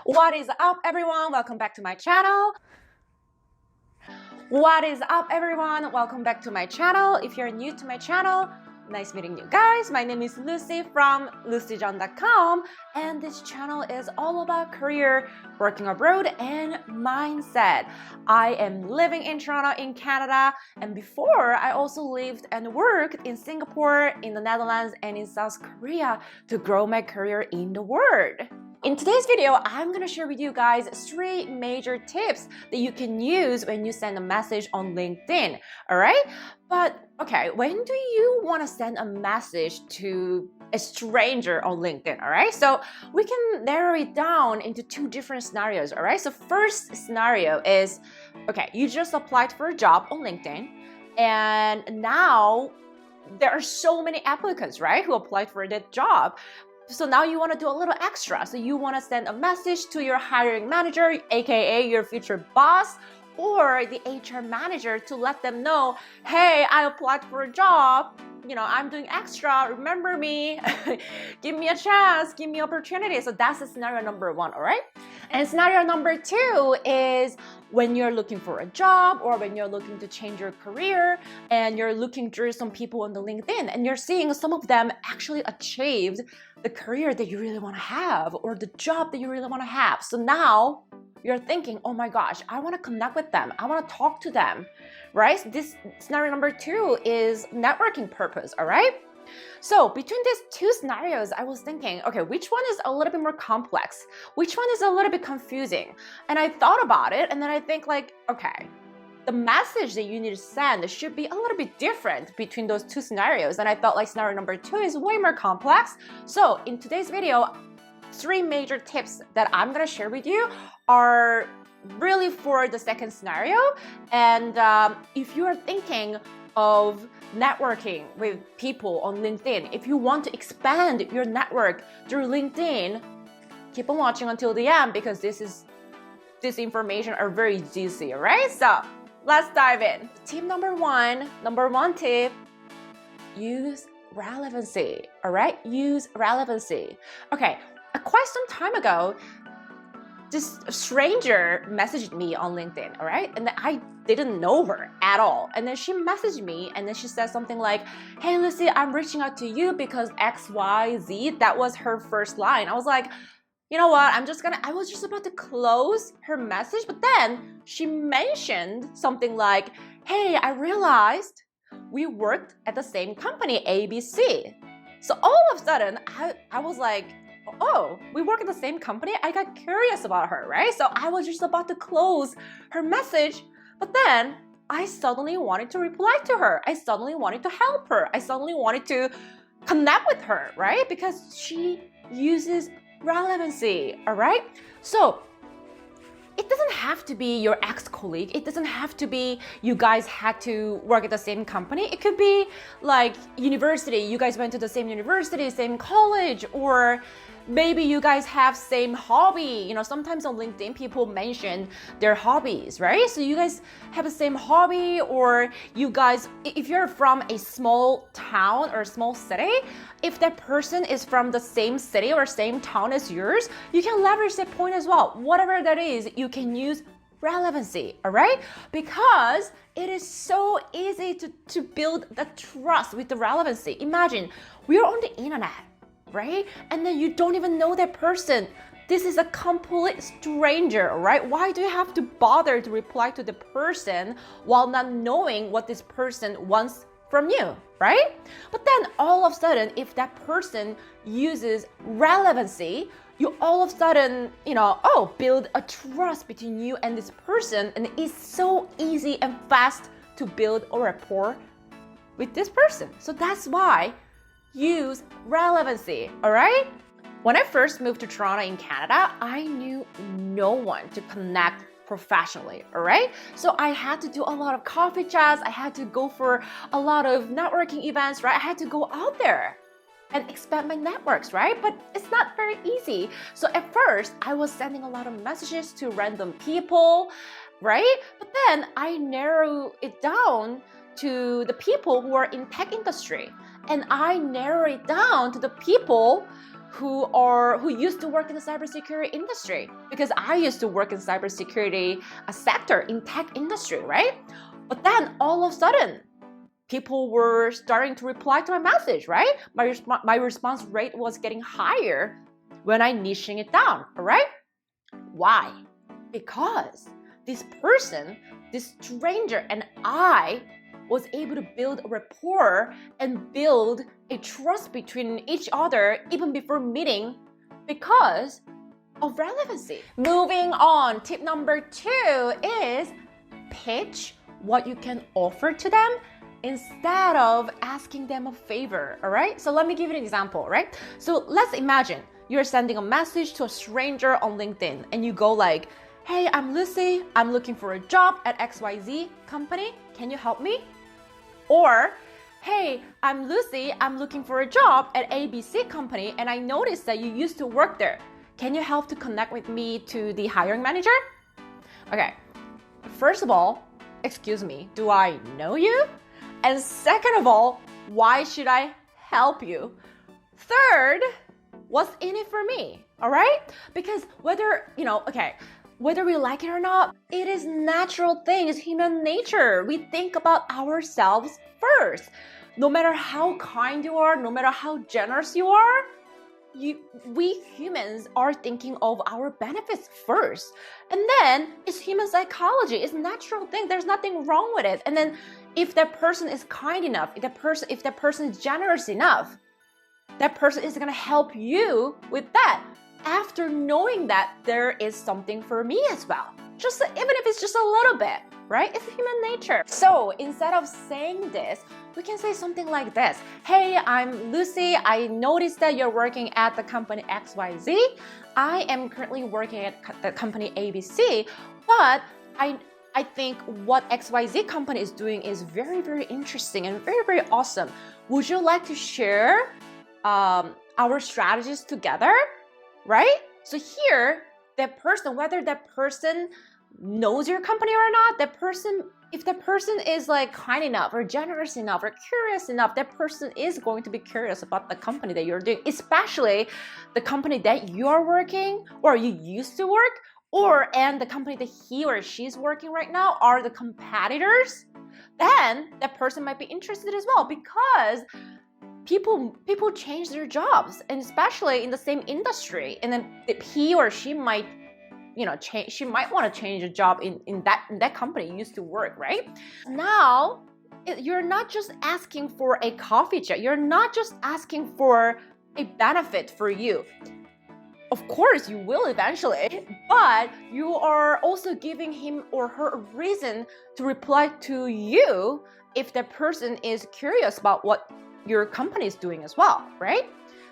What is up, everyone? Welcome back to my channel. What is up, everyone? Welcome back to my channel. If you're new to my channel, nice meeting you guys. My name is Lucy from lucyjohn.com, and this channel is all about career, working abroad, and mindset. I am living in Toronto in Canada, and before I also lived and worked in Singapore, in the Netherlands, and in South Korea to grow my career in the world. In today's video, I'm going to share with you guys 3 major tips that you can use when you send a message on LinkedIn, all right? But okay, when do you want to send a message to a stranger on LinkedIn, all right? So we can narrow it down into 2 different scenarios, all right? So first scenario is, okay, you just applied for a job on LinkedIn, and now there are so many applicants, right, who applied for that job. So now you want to do a little extra. So you want to send a message to your hiring manager, aka your future boss, or the HR manager to let them know, hey, I applied for a job. You know, I'm doing extra. Remember me. Give me a chance. Give me opportunity. So that's the scenario number 1, all right? And scenario number 2 is when you're looking for a job or when you're looking to change your career and you're looking through some people on the LinkedIn and you're seeing some of them actually achieved the career that you really want to have or the job that you really want to have. So now you're thinking, oh my gosh, I want to connect with them. I want to talk to them, right? So this scenario number 2 is networking purpose, all right? So between these 2 scenarios, I was thinking, okay, which one is a little bit more complex? Which one is a little bit confusing? And I thought about it, and then I think like, okay, the message that you need to send should be a little bit different between those 2 scenarios. And I felt like scenario number 2 is way more complex. So in today's video, 3 major tips that I'm gonna share with you are really for the second scenario. And if you are thinking of networking with people on LinkedIn, if you want to expand your network through LinkedIn, keep on watching until the end because this information are very juicy, all right? So let's dive in. Tip number one tip, use relevancy, all right? Use relevancy. Okay, quite some time ago, this stranger messaged me on LinkedIn, all right? And I didn't know her at all. And then she messaged me and then she said something like, hey, Lucy, I'm reaching out to you because XYZ. That was her first line. I was like, you know what? I was just about to close her message, but then she mentioned something like, hey, I realized we worked at the same company, ABC. So all of a sudden, I was like, oh, we work at the same company? I got curious about her, right? So I was just about to close her message, but then I suddenly wanted to reply to her. I suddenly wanted to help her. I suddenly wanted to connect with her, right? Because she uses relevancy, all right? So it doesn't have to be your ex-colleague. It doesn't have to be you guys had to work at the same company. It could be like university. You guys went to the same university, same college, or maybe you guys have same hobby. You know, sometimes on LinkedIn, people mention their hobbies, right? So you guys have the same hobby, or you guys, if you're from a small town or a small city, if that person is from the same city or same town as yours, you can leverage that point as well. Whatever that is, you can use relevancy, all right? Because it is so easy to build the trust with the relevancy. Imagine, we're on the internet, right? And then you don't even know that person. This is a complete stranger, right? Why do you have to bother to reply to the person while not knowing what this person wants from you, right? But then all of a sudden, if that person uses relevancy, you all of a sudden, build a trust between you and this person, and it's so easy and fast to build a rapport with this person. So that's why use relevancy, all right? When I first moved to Toronto in Canada, I knew no one to connect professionally, all right? So I had to do a lot of coffee chats. I had to go for a lot of networking events, right? I had to go out there and expand my networks, right? But it's not very easy. So at first, I was sending a lot of messages to random people, right? But then I narrow it down to the people who are in tech industry. And I narrow it down to the people who used to work in the cybersecurity industry, because I used to work in cybersecurity sector in tech industry, right? But then all of a sudden, people were starting to reply to my message, right? My response rate was getting higher when I niching it down, all right? Why? Because this person, this stranger, and I was able to build a rapport and build a trust between each other even before meeting because of relevancy. Moving on, tip number 2 is pitch what you can offer to them instead of asking them a favor, all right? So let me give you an example, right? So let's imagine you're sending a message to a stranger on LinkedIn and you go like, hey, I'm Lucy, I'm looking for a job at XYZ company, can you help me? Or, hey, I'm Lucy, I'm looking for a job at ABC company and I noticed that you used to work there. Can you help to connect with me to the hiring manager? Okay, first of all, excuse me, do I know you? And second of all, why should I help you? Third, what's in it for me, all right? Because whether we like it or not, it is natural thing, it's human nature. We think about ourselves first. No matter how kind you are, no matter how generous you are, we humans are thinking of our benefits first. And then it's human psychology, it's a natural thing, there's nothing wrong with it. And then if that person is kind enough, if that person is generous enough, that person is gonna help you with that. After knowing that there is something for me as well. Just even if it's just a little bit, right? It's human nature. So instead of saying this, we can say something like this. Hey, I'm Lucy. I noticed that you're working at the company XYZ. I am currently working at the company ABC, but I think what XYZ company is doing is very, very interesting and very, very awesome. Would you like to share our strategies together? Right? So here, that person, whether that person knows your company or not, if that person is like kind enough or generous enough or curious enough, that person is going to be curious about the company that you're doing, especially the company that you are working or you used to work, and the company that he or she's working right now are the competitors. Then that person might be interested as well, because people change their jobs, and especially in the same industry, and then he or she might change. She might want to change a job in that company you used to work, right? Now you're not just asking for a coffee chat, you're not just asking for a benefit for you. Of course you will eventually, but you are also giving him or her a reason to reply to you if that person is curious about what your company is doing as well, right?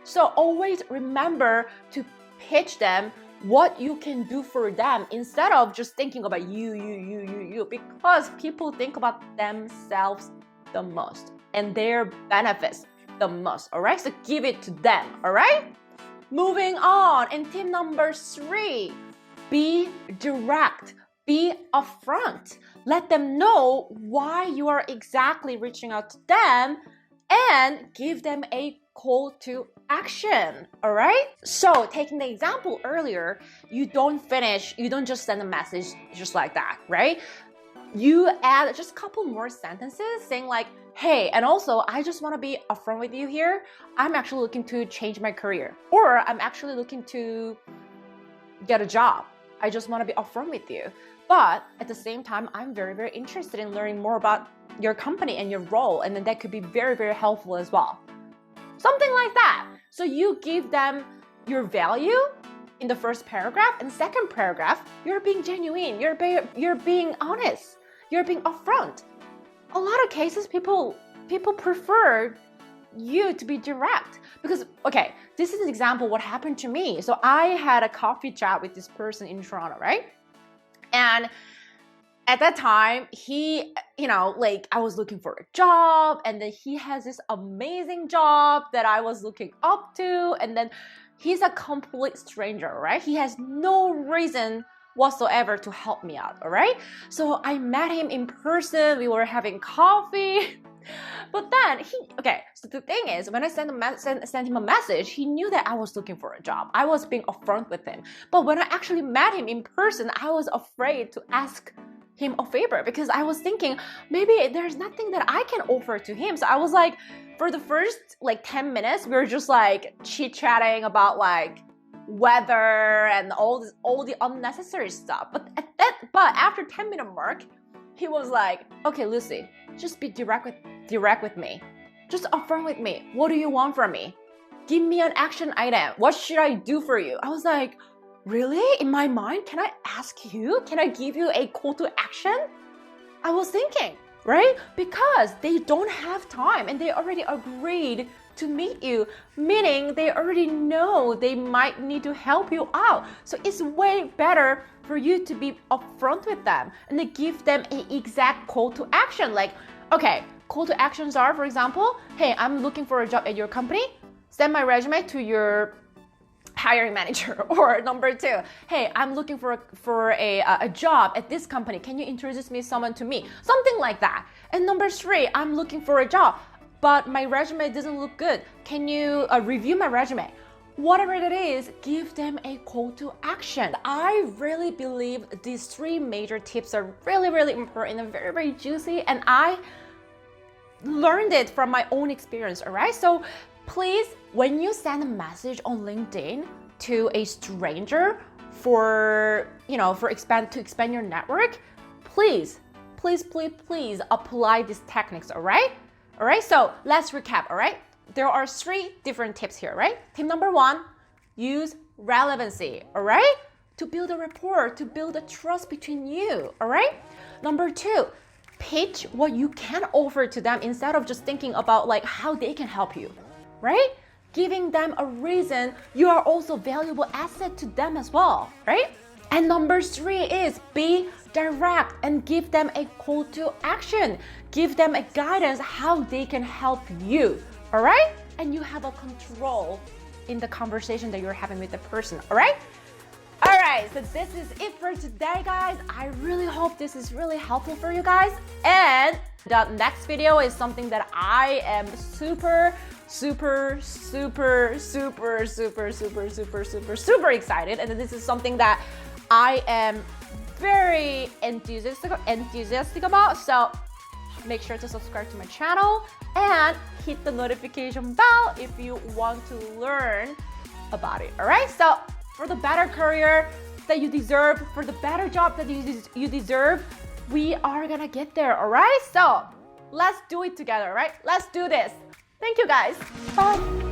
So always remember to pitch them what you can do for them instead of just thinking about you, because people think about themselves the most and their benefits the most, all right? So give it to them, all right? Moving on, and tip number 3, be direct, be upfront. Let them know why you are exactly reaching out to them and give them a call to action, all right? So taking the example earlier, you don't just send a message just like that, right? You add just a couple more sentences saying like, hey, and also I just want to be upfront with you here. I'm actually looking to change my career, or I'm actually looking to get a job. I just want to be upfront with you. But at the same time, I'm very, very interested in learning more about your company and your role, and then that could be very, very helpful as well. Something like that. So you give them your value in the first paragraph, and second paragraph, you're being genuine, you're being honest, you're being upfront. A lot of cases, people prefer you to be direct, because okay, this is an example what happened to me. So I had a coffee chat with this person in Toronto, right? And at that time, he, I was looking for a job, and then he has this amazing job that I was looking up to, and then he's a complete stranger, right? He has no reason whatsoever to help me out, all right? So I met him in person, we were having coffee, But then so the thing is, when I sent him a message, he knew that I was looking for a job. I was being upfront with him. But when I actually met him in person, I was afraid to ask him a favor because I was thinking maybe there's nothing that I can offer to him. So I was like, for the first 10 minutes, we were just chit-chatting about weather and all the unnecessary stuff. But after 10-minute mark, he was like, okay, Lucy, just be direct with me. Just upfront with me. What do you want from me? Give me an action item. What should I do for you? I was like, really? In my mind, can I ask you? Can I give you a call to action? I was thinking, right? Because they don't have time and they already agreed to meet you, meaning they already know they might need to help you out. So it's way better for you to be upfront with them and then give them an exact call to action. Okay, call to actions are, for example, hey, I'm looking for a job at your company. Send my resume to your hiring manager. Or number 2, hey, I'm looking for a job at this company. Can you introduce someone to me? Something like that. And number 3, I'm looking for a job, but my resume doesn't look good. Can you review my resume? Whatever it is, give them a call to action. I really believe these 3 major tips are really, really important and very, very juicy. And I learned it from my own experience, all right? So please, when you send a message on LinkedIn to a stranger to expand your network, please apply these techniques, all right? All right, so let's recap, all right? There are 3 different tips here, right? Tip number 1, use relevancy, all right? To build a rapport, to build a trust between you, all right? Number 2, pitch what you can offer to them instead of just thinking about how they can help you, right? Giving them a reason you are also a valuable asset to them as well, right? And number 3 is be direct and give them a call to action. Give them a guidance how they can help you, all right? And you have a control in the conversation that you're having with the person, all right? All right, so this is it for today, guys. I really hope this is really helpful for you guys. And the next video is something that I am super excited. And this is something that I am very enthusiastic about. So make sure to subscribe to my channel and hit the notification bell if you want to learn about it. All right, so for the better career that you deserve, for the better job that you deserve, we are gonna get there. All right, so let's do it together. All right, let's do this. Thank you, guys. Bye.